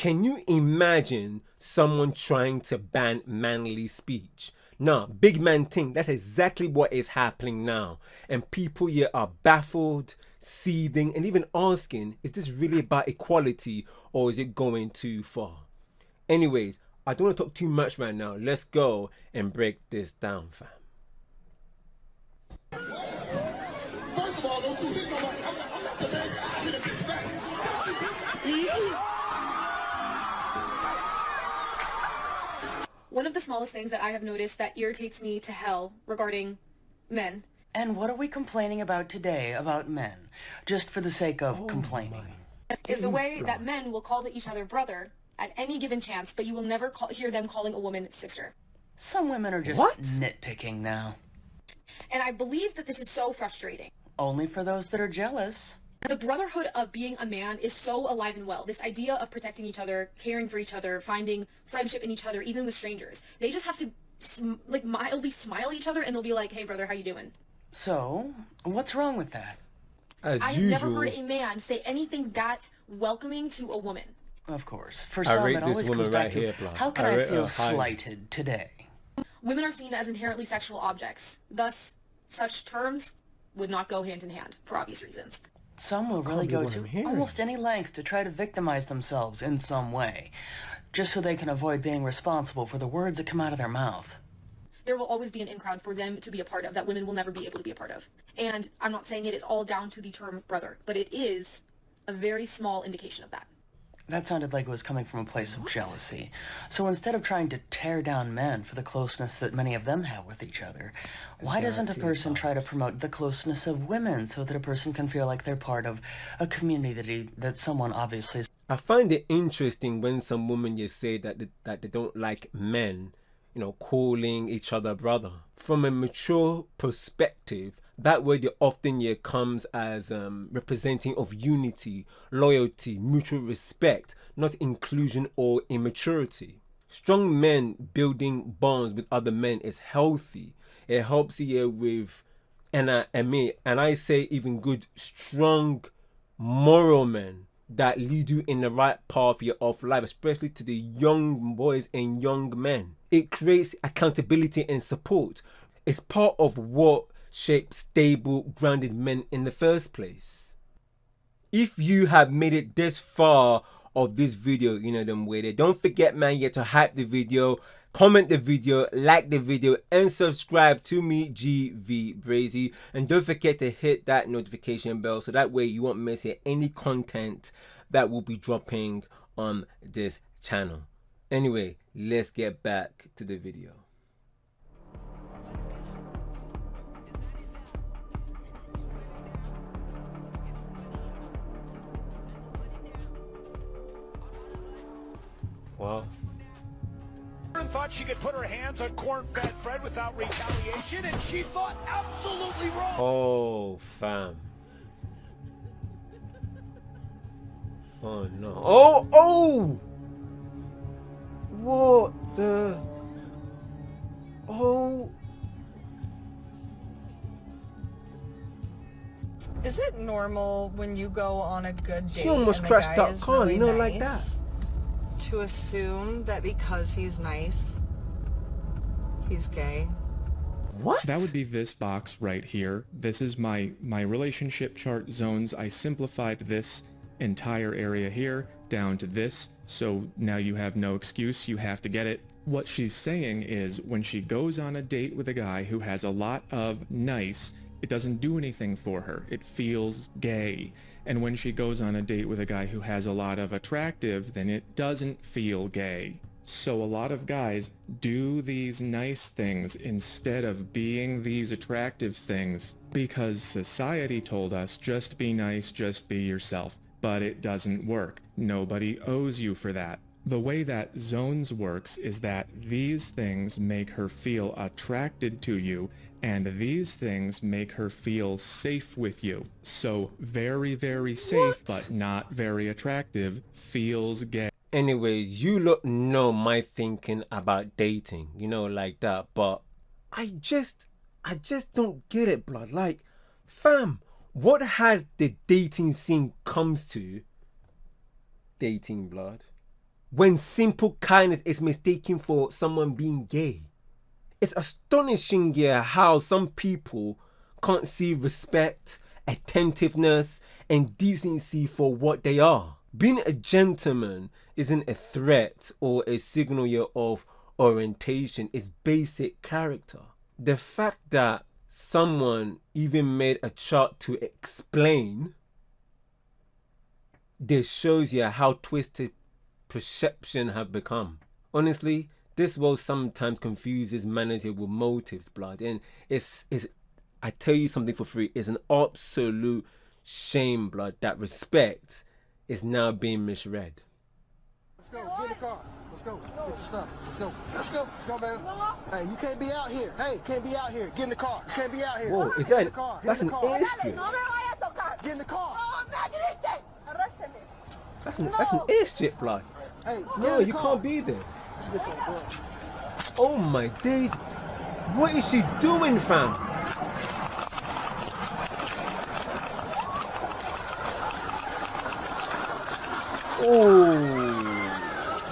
Can you imagine someone trying to ban manly speech? Nah, big man thing, that's exactly what is happening now. And people here are baffled, seething, and even asking, is this really about equality or is it going too far? Anyways, I don't want to talk too much right now. Let's go and break this down, fam. First of all, don't you hit nobody. I'm not the man. I hit a bitch back. One of the smallest things that I have noticed that irritates me to hell regarding men. And what are we complaining about today about men? Just for the sake of complaining. Is the way that men will call each other brother at any given chance, but you will never hear them calling a woman sister. Some women are just nitpicking now. And I believe that this is so frustrating. Only for those that are jealous. The brotherhood of being a man is so alive and well. This idea of protecting each other, caring for each other, finding friendship in each other, even with strangers. They just have to like mildly smile at each other and they'll be like, hey brother, how you doing? So, what's wrong with that? I've never heard a man say anything that welcoming to a woman. Of course. For some, it always comes back to, how can I feel slighted today? Women are seen as inherently sexual objects. Thus, such terms would not go hand in hand, for obvious reasons. Some will really go to almost any length to try to victimize themselves in some way, just so they can avoid being responsible for the words that come out of their mouth. There will always be an in-crowd for them to be a part of that women will never be able to be a part of. And I'm not saying it is all down to the term brother, but it is a very small indication of that. That sounded like it was coming from a place of jealousy. So instead of trying to tear down men for the closeness that many of them have with each other, why doesn't a person try to promote the closeness of women so that a person can feel like they're part of a community that someone obviously is? I find it interesting when some women just say that they don't like men, you know, calling each other brother. From a mature perspective, that word often comes as representing of unity, loyalty, mutual respect, not inclusion or immaturity. Strong men building bonds with other men is healthy. It helps you with, and I say even good, strong, moral men that lead you in the right path of life, especially to the young boys and young men. It creates accountability and support. It's part of what shapes stable, grounded men in the first place. If you have made it this far of this video, you know them way there. Don't forget, man, you have to hype the video, comment the video, like the video, and subscribe to me, GVBrazy. And don't forget to hit that notification bell so that way you won't miss any content that will be dropping on this channel. Anyway, let's get back to the video. Wow. Thought she could put her hands on corn-fed bread without retaliation, and she thought absolutely wrong. Oh, fam. Oh no. Oh! What the? Oh. Is it normal when you go on a good date She almost and the crashed guy that is car, really you know, nice, like that, to assume that because he's nice, he's gay? What? That would be this box right here. This is my relationship chart zones. I simplified this entire area here down to this, so now you have no excuse, you have to get it. What she's saying is when she goes on a date with a guy who has a lot of nice, it doesn't do anything for her. It feels gay. And when she goes on a date with a guy who has a lot of attractive, then it doesn't feel gay. So a lot of guys do these nice things instead of being these attractive things because society told us just be nice, just be yourself. But it doesn't work. Nobody owes you for that. The way that zones works is that these things make her feel attracted to you, and these things make her feel safe with you. So very, very safe, but not very attractive, feels gay. Anyways, you lot know my thinking about dating, you know, like that, but I just don't get it, blood. Like, fam, what has the dating scene comes to? Dating, blood. when simple kindness is mistaken for someone being gay. It's astonishing, yeah, how some people can't see respect, attentiveness, and decency for what they are. Being a gentleman isn't a threat or a signal here of orientation, it's basic character. The fact that someone even made a chart to explain this shows you how twisted perception have become. Honestly, this world sometimes confuses manners with motives, blood, and it's I tell you something for free, it's an absolute shame, blood, that respect is now being misread. Let's go. Get in the car. Let's go. Get your stuff. Let's go. Let's go. Let's go, man. Hey, you can't be out here. Hey, can't be out here. Get in the car. You can't be out here. Whoa, is Get that in the car. Get that's in an the car. airstrip? Get in the car. That's an airstrip, blood. Hey, get No, in the you car. can't be there. Oh my days. What is she doing, fam? Oh,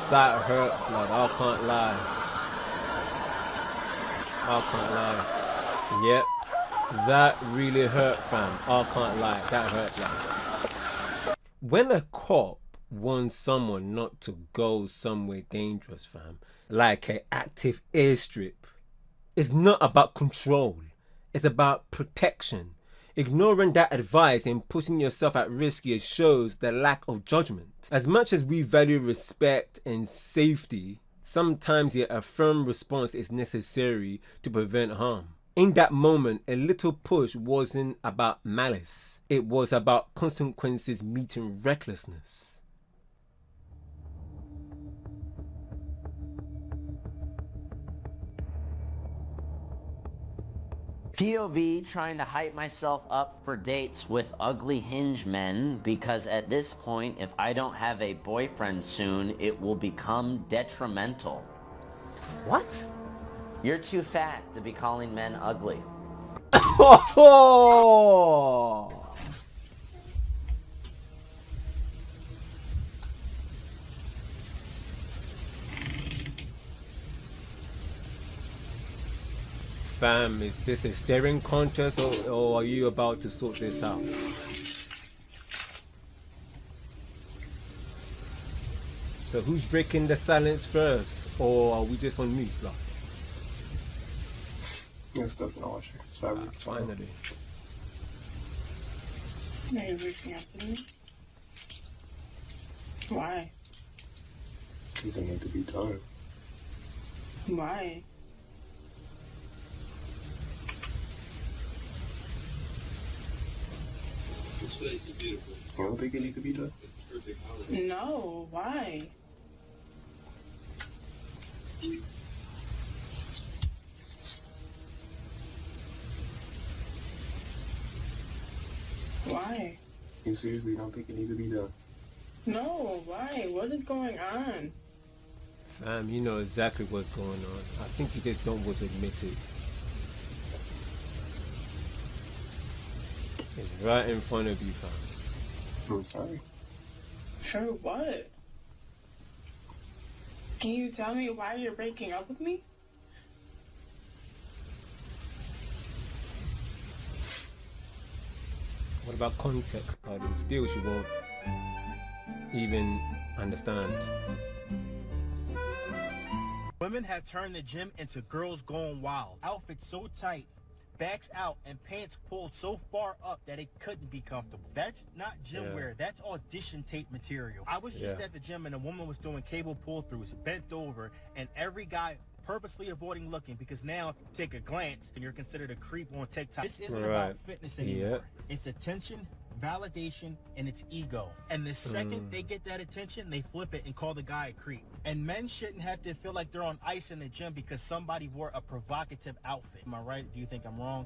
that hurt, blood. I can't lie. I can't lie. Yep, that really hurt, fam. I can't lie. That hurt, blood. When a cop warns someone not to go somewhere dangerous, fam, like an active airstrip, it's not about control. It's about protection. Ignoring that advice and putting yourself at risk here shows the lack of judgment. As much as we value respect and safety, sometimes a firm response is necessary to prevent harm. In that moment, a little push wasn't about malice. It was about consequences meeting recklessness. POV trying to hype myself up for dates with ugly hinge men because at this point, if I don't have a boyfriend soon, it will become detrimental. What? You're too fat to be calling men ugly. Oh! Fam, is this a staring contest or are you about to sort this out? So who's breaking the silence first, or are we just on mute, like? Yeah, stuff in the washer. Sorry. Finally. Are you reaching out to me? Why? Because it need to be done. Why? This place is beautiful. You don't think it need to be done? No, why? Why? You seriously don't think it need to be done? No, why? What is going on? Fam, you know exactly what's going on. I think you just don't want to admit it. It's right in front of you, fam. I'm sorry. For what? Can you tell me why you're breaking up with me? What about context, but still she won't even understand. Women have turned the gym into girls going wild. Outfits so tight, backs out, and pants pulled so far up that it couldn't be comfortable. That's not gym wear, that's audition tape material. I was just at the gym and a woman was doing cable pull-throughs, bent over, and every guy purposely avoiding looking because now if you take a glance and you're considered a creep on TikTok. This isn't about fitness anymore. It's attention, validation, and it's ego. And the second they get that attention, they flip it and call the guy a creep. And men shouldn't have to feel like they're on ice in the gym because somebody wore a provocative outfit. Am I right? Do you think I'm wrong?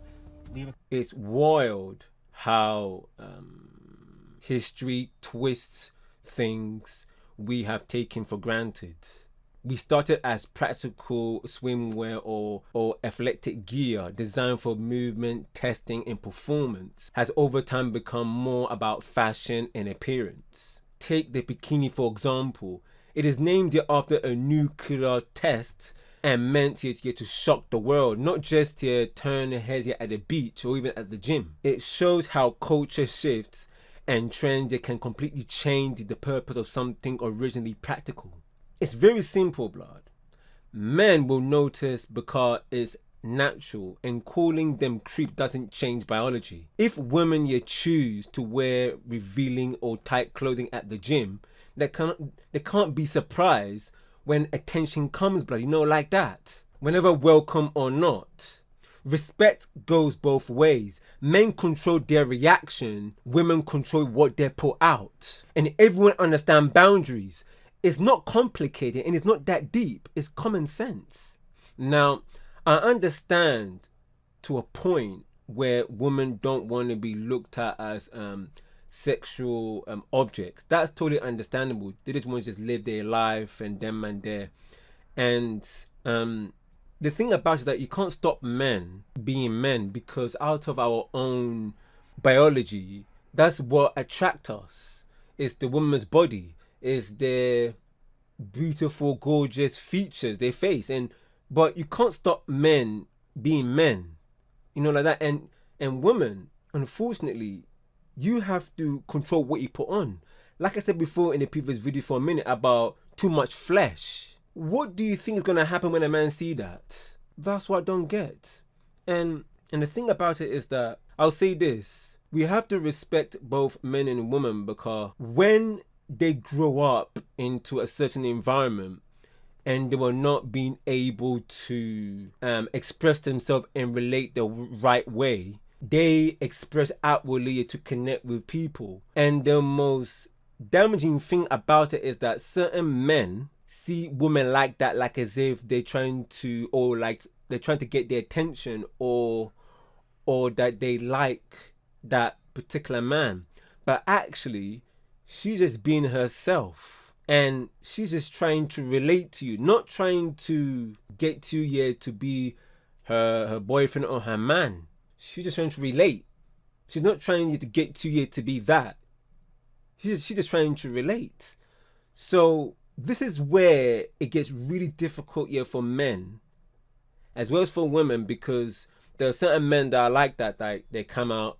Leave it. It's wild how history twists things we have taken for granted. We started as practical swimwear or athletic gear designed for movement, testing, and performance, has over time become more about fashion and appearance. Take the bikini for example. It is named after a nuclear test and meant here to shock the world, not just to turn heads here at the beach or even at the gym. It shows how culture shifts and trends that can completely change the purpose of something originally practical. It's very simple, blood. Men will notice because it's natural, and calling them creep doesn't change biology. If women choose to wear revealing or tight clothing at the gym, they can't be surprised when attention comes, blood, like that. Whenever welcome or not. Respect goes both ways. Men control their reaction, women control what they put out. And everyone understands boundaries. It's not complicated and it's not that deep. It's common sense. Now, I understand to a point where women don't want to be looked at as sexual objects. That's totally understandable. They just want to just live their life and them and there. And the thing about it is that you can't stop men being men, because out of our own biology, that's what attracts us. It's the woman's body. It's their beautiful, gorgeous features, their face. But you can't stop men being men, like that. And women, unfortunately, you have to control what you put on. Like I said before in the previous video for a minute about too much flesh. What do you think is going to happen when a man see that? That's what I don't get. And the thing about it is that, I'll say this, we have to respect both men and women, because when they grow up into a certain environment and they were not being able to express themselves and relate the right way, they express outwardly to connect with people. And the most damaging thing about it is that certain men see women like that, like as if they're trying to, or like they're trying to get their attention, or that they like that particular man. But actually, she's just being herself, and she's just trying to relate to you, not trying to get you here to be her boyfriend or her man. She's just trying to relate. She's not trying you to get you here to be that. She's just trying to relate. So this is where it gets really difficult here for men as well as for women, because there are certain men that are like that, like they come out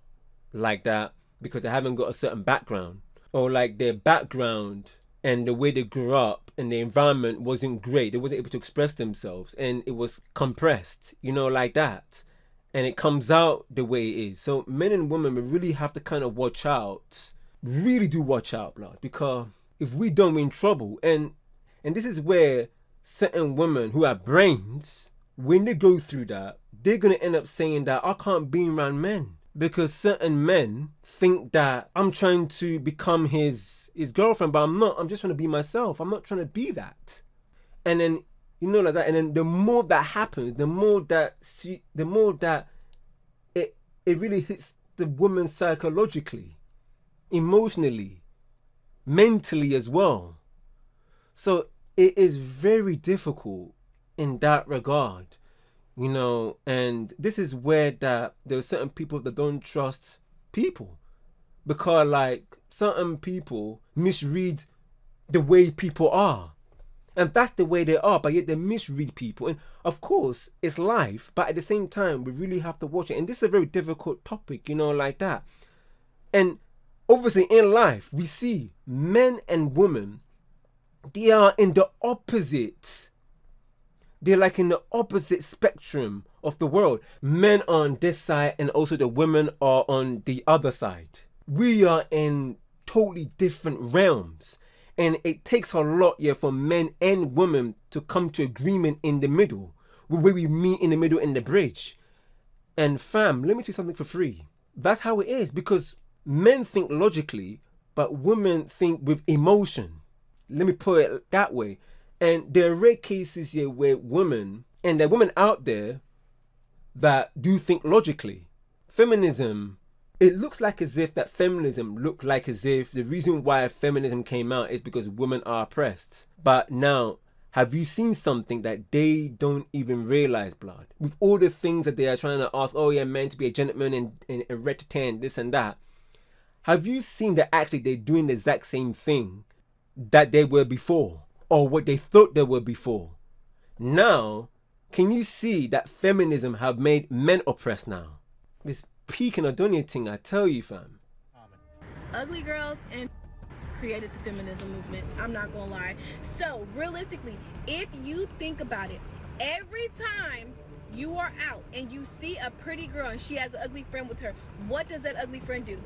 like that because they haven't got a certain background, or like their background and the way they grew up and the environment wasn't great. They wasn't able to express themselves and it was compressed, like that. And it comes out the way it is. So men and women, we really have to kind of watch out. Really do watch out, blood, because if we don't, we're in trouble. And this is where certain women who have brains, when they go through that, they're going to end up saying that I can't be around men, because certain men think that I'm trying to become his girlfriend, but I'm not. I'm just trying to be myself. I'm not trying to be that. And then, like that. And then the more that happens, the more that it really hits the woman psychologically, emotionally, mentally as well. So it is very difficult in that regard, and this is where that there are certain people that don't trust people, because like certain people misread the way people are, and that's the way they are, but yet they misread people. And of course it's life, but at the same time we really have to watch it. And this is a very difficult topic, like that. And obviously in life we see men and women, they are in the opposite. They're like in the opposite spectrum of the world. Men are on this side and also the women are on the other side. We are in totally different realms. And it takes a lot for men and women to come to agreement in the middle, where we meet in the middle in the bridge. And fam, let me tell you something for free. That's how it is, because men think logically, but women think with emotion. Let me put it that way. And there are rare cases here where women, and there are women out there that do think logically. Feminism, it looks like as if that feminism looked like as if the reason why feminism came out is because women are oppressed. But now, have you seen something that they don't even realize, blood? With all the things that they are trying to ask, oh yeah, men to be a gentleman and a red to tan, this and that. Have you seen that actually they're doing the exact same thing that they were before? or what they thought they were before. Now, can you see that feminism have made men oppressed now? This peak and Adonia thing, I tell you, fam. Ugly girls and created the feminism movement. I'm not gonna lie. So realistically, if you think about it, every time you are out and you see a pretty girl and she has an ugly friend with her, what does that ugly friend do?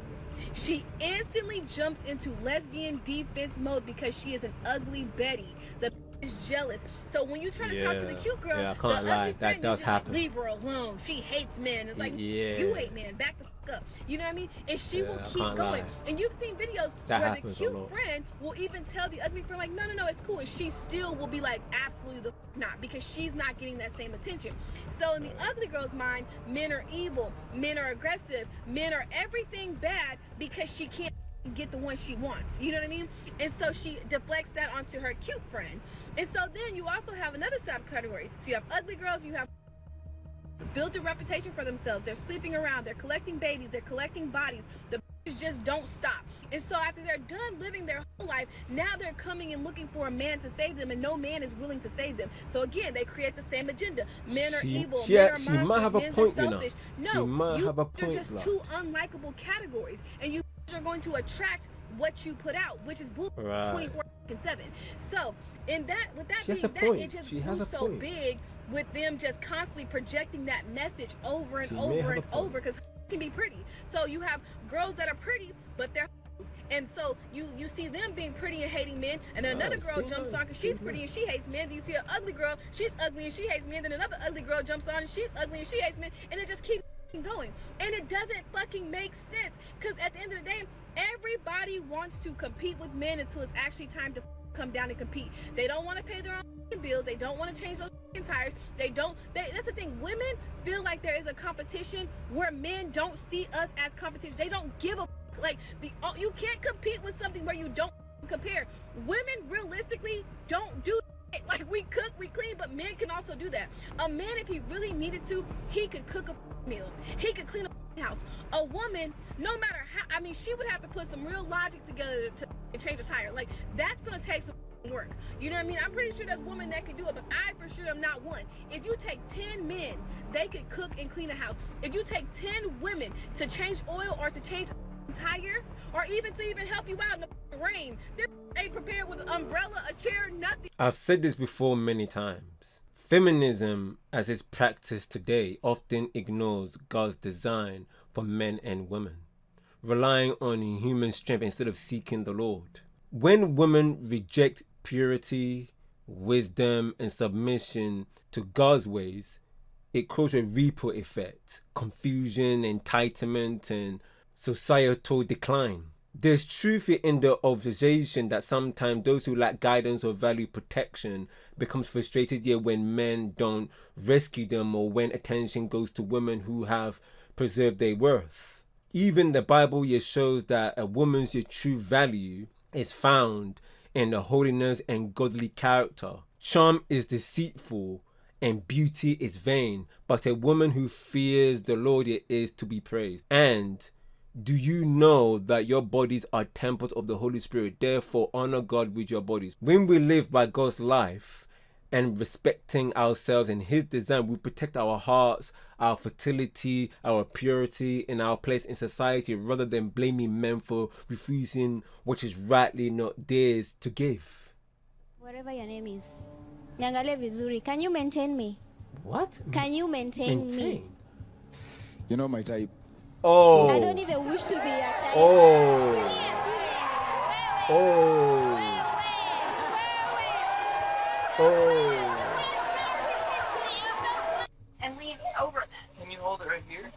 She instantly jumps into lesbian defense mode because she is an ugly Betty. The is jealous. So when you try to talk to the cute girl, I can't lie, that does happen. Leave her alone. She hates men. It's like, you hate men. Back the fuck up. You know what I mean? And she will keep going. Lie. And you've seen videos that where the cute friend will even tell the ugly friend, like, no, it's cool. And she still will be like, absolutely the not, because she's not getting that same attention. So in the ugly girl's mind, men are evil, men are aggressive, men are everything bad because she can't get the one she wants. You know what I mean? And so she deflects that onto her cute friend. And so then you also have another subcategory. So you have ugly girls, you have built a reputation for themselves. They're sleeping around, they're collecting babies, they're collecting bodies. The bitches just don't stop. And so after they're done living their whole life, now they're coming and looking for a man to save them, and no man is willing to save them. So again, they create the same agenda. Men are evil, men are monsters, she might have a point, you know. No, she might have a point, they're just two unlikable categories, and you are going to attract what you put out, which is bull 24/7. So with that being said, it just grew so big with them just constantly projecting that message over and over and over, because can be pretty. So you have girls that are pretty, but they're and so you see them being pretty and hating men, and then another girl jumps on because she's pretty and she hates men. Then you see an ugly girl, she's ugly and she hates men. Then another ugly girl jumps on and she's ugly and she hates men, and it just keeps going. And it doesn't fucking make sense, because at the end of the day, everybody wants to compete with men until it's actually time to come down and compete. They don't want to pay their own bills. They don't want to change those tires. That's the thing. Women feel like there is a competition where men don't see us as competition. They don't give a like you can't compete with something where you don't compare. Women realistically don't do it. Like, we cook, we clean, but men can also do that. A man, if he really needed to, he could cook a meal. He could clean a house. A woman, no matter how, I mean, she would have to put some real logic together to change a tire. Like, that's going to take some work. You know what I mean? I'm pretty sure there's women that can do it, but I for sure am not one. If you take 10 men, they could cook and clean a house. If you take 10 women to change oil or to change a tire, or even to even help you out in the rain, they ain't prepared with an umbrella, a chair, nothing. I've said this before many times. Feminism, as it's practiced today, often ignores God's design for men and women, relying on human strength instead of seeking the Lord. When women reject purity, wisdom, and submission to God's ways, it causes a ripple effect, confusion, entitlement, and societal decline. There's truth in the observation that sometimes those who lack guidance or value protection becomes frustrated when men don't rescue them, or when attention goes to women who have preserved their worth. Even the Bible shows that a woman's true value is found in the holiness and godly character. Charm is deceitful and beauty is vain, but a woman who fears the Lord is to be praised. And do you know that your bodies are temples of the Holy Spirit? Therefore, honor God with your bodies. When we live by God's life and respecting ourselves and His design, we protect our hearts, our fertility, our purity, and our place in society, rather than blaming men for refusing what is rightly not theirs to give. Whatever your name is, niangalie vizuri. Can you maintain me? What? Can you maintain me? You know my type. Oh. I don't even wish to be a type. Oh. Oh. Oh. And lean over that. Can you hold it right here?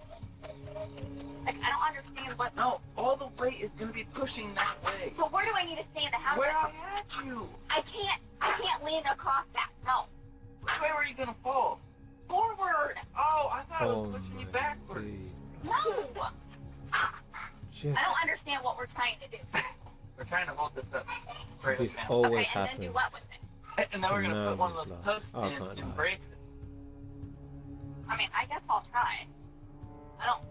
Like, I don't understand what... No, all the weight is going to be pushing that way. So where do I need to stand? How where I had you? I can't lean across that. No. Which way were you going to fall? Forward. Oh, I thought I was pushing you backwards. No! I don't understand what we're trying to do. We're trying to hold this up. Right. This always happens. And then do what with it? And then we're going to put one of those posts in and brace it. I mean, I guess I'll try. I don't...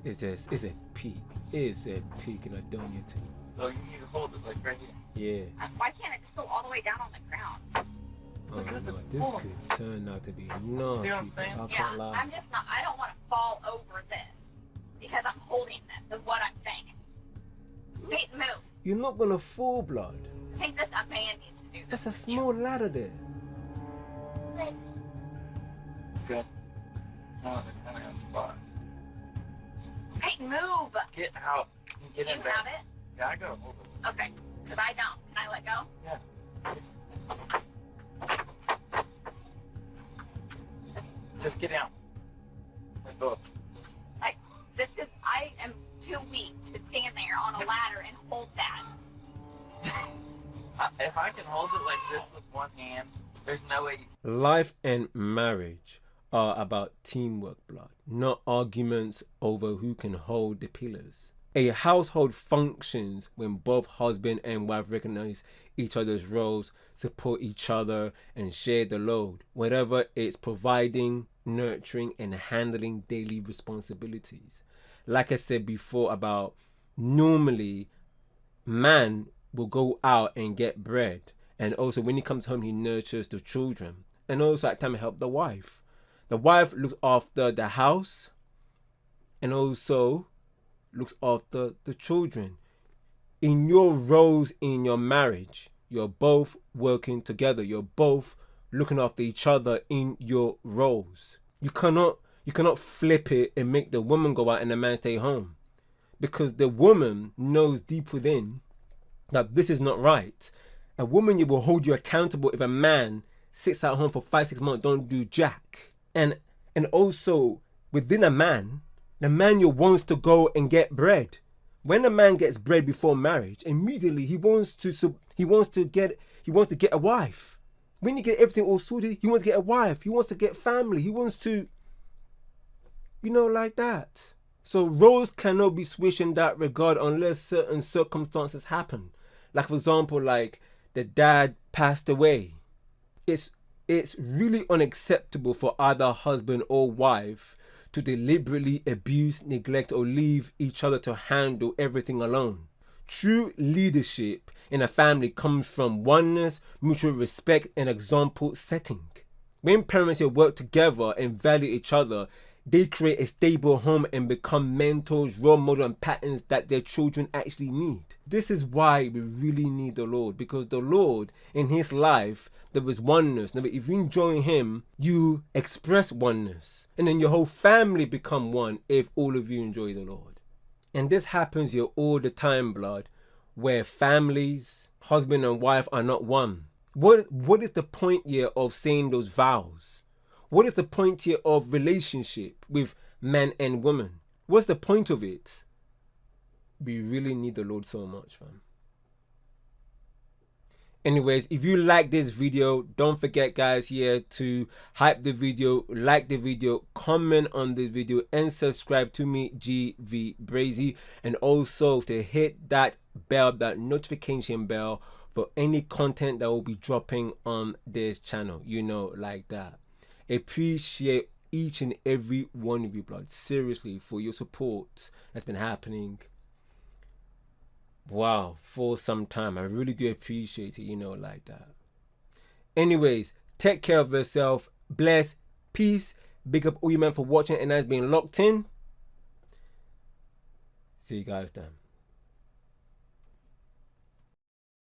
It's a peak. It's a peak in a donut. So you need to hold it like right here. Yeah. Why can't it just go all the way down on the ground? Oh no, this could turn out to be nasty. See what I'm saying? Yeah, I'm just not, I don't want to fall over this because I'm holding this, is what I'm saying. Wait, move. You're not gonna fall, blood. I think this a man needs to do this. That's a small ladder there. Good. Oh, it's kind of a spot. Peyton, move. Get out. Get in you there. have it? Yeah, I gotta hold it. Okay, because I don't. Can I let go? Yeah. Just get down. Let's go. Like, this is, I am too weak to stand there on a ladder and hold that. If I can hold it like this with one hand, there's no way you... Life and marriage are about teamwork, blood, not arguments over who can hold the pillars. A household functions when both husband and wife recognize each other's roles, support each other, and share the load, whatever it's providing, nurturing, and handling daily responsibilities. Like I said before about normally, man will go out and get bread, and also when he comes home, he nurtures the children, and also at times help the wife. The wife looks after the house, and also looks after the children. In your roles in your marriage, you're both working together. You're both looking after each other in your roles. You cannot flip it and make the woman go out and the man stay home, because the woman knows deep within that this is not right. A woman, you will hold you accountable if a man sits at home for 5-6 months, don't do jack. And also within a man, the man you wants to go and get bread. When a man gets bread before marriage, immediately he wants to get a wife. When you get everything all sorted, he wants to get a wife. He wants to get family. He wants to, like that. So roles cannot be switched in that regard unless certain circumstances happen. Like for example, like the dad passed away. It's really unacceptable for either husband or wife to deliberately abuse, neglect, or leave each other to handle everything alone. True leadership in a family comes from oneness, mutual respect, and example setting. When parents work together and value each other, they create a stable home and become mentors, role models, and patterns that their children actually need. This is why we really need the Lord, because the Lord, in his life, there was oneness. Now, if you join him, you express oneness. And then your whole family become one if all of you enjoy the Lord. And this happens here all the time, blood, where families, husband and wife are not one. What is the point here of saying those vows? What is the point here of relationship with man and woman? What's the point of it? We really need the Lord so much, fam. Anyways, if you like this video, don't forget, guys, here to hype the video, like the video, comment on this video, and subscribe to me, GVBrazy, and also to hit that bell, that notification bell, for any content that will be dropping on this channel, like that. Appreciate each and every one of you, blood, seriously, for your support that's been happening, wow, for some time. I really do appreciate it, like that. Anyways, take care of yourself, bless, peace, big up all you men for watching and that's been locked in. See you guys then.